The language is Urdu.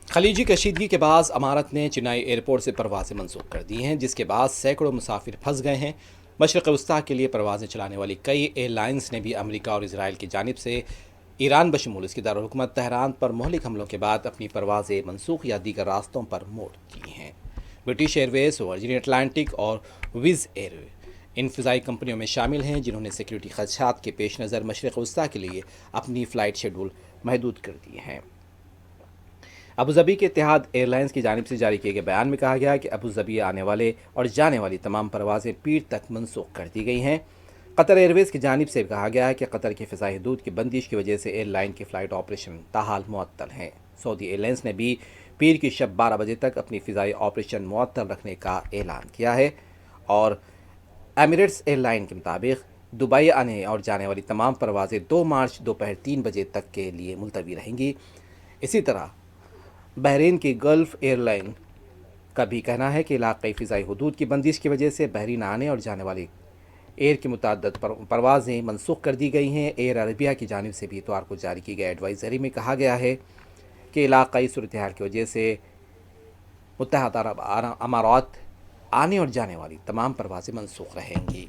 خلیجی کشیدگی کے بعد امارات نے چنائی ایئرپورٹ سے پروازیں منسوخ کر دی ہیں، جس کے بعد سینکڑوں مسافر پھنس گئے ہیں۔ مشرق وسطیٰ کے لیے پروازیں چلانے والی کئی ایئر لائنز نے بھی امریکہ اور اسرائیل کی جانب سے ایران بشمول اس کی دارالحکومت تہران پر مہلک حملوں کے بعد اپنی پروازیں منسوخ یا دیگر راستوں پر موڑ کی ہیں۔ برٹش ایئر ویز، ورجن اٹلانٹک اور ویز ایئر ان فضائی کمپنیوں میں شامل ہیں جنہوں نے سیکیورٹی خدشات کے پیش نظر مشرق وسطیٰ کے لیے اپنی فلائٹ شیڈول محدود کر دیے ہیں۔ ابوظہبی کے اتحاد ایئر لائنز کی جانب سے جاری کیے گئے بیان میں کہا گیا کہ ابوظہبی آنے والے اور جانے والی تمام پروازیں پیر تک منسوخ کر دی گئی ہیں۔ قطر ایئر ویز کی جانب سے کہا گیا ہے کہ قطر کی فضائی حدود کی بندش کی وجہ سے ایئر لائن کی فلائٹ آپریشن تاحال معطل ہیں۔ سعودی ایئر لائنز نے بھی پیر کی شب 12 بجے تک اپنی فضائی آپریشن معطل رکھنے کا اعلان کیا ہے، اور ایمریٹس ایئر لائن کے مطابق دبئی آنے اور جانے والی تمام پروازیں 2 مارچ دوپہر 3 بجے تک کے لیے ملتوی رہیں گی۔ اسی طرح بحرین کی گلف ایئر لائن کا بھی کہنا ہے کہ علاقائی فضائی حدود کی بندش کی وجہ سے بحرین آنے اور جانے والی ایئر کی متعدد پروازیں منسوخ کر دی گئی ہیں۔ ایئر عربیہ کی جانب سے بھی اتوار کو جاری کی گئی ایڈوائزری میں کہا گیا ہے کہ علاقائی صورتحال کی وجہ سے متحدہ عرب امارات آنے اور جانے والی تمام پروازیں منسوخ رہیں گی۔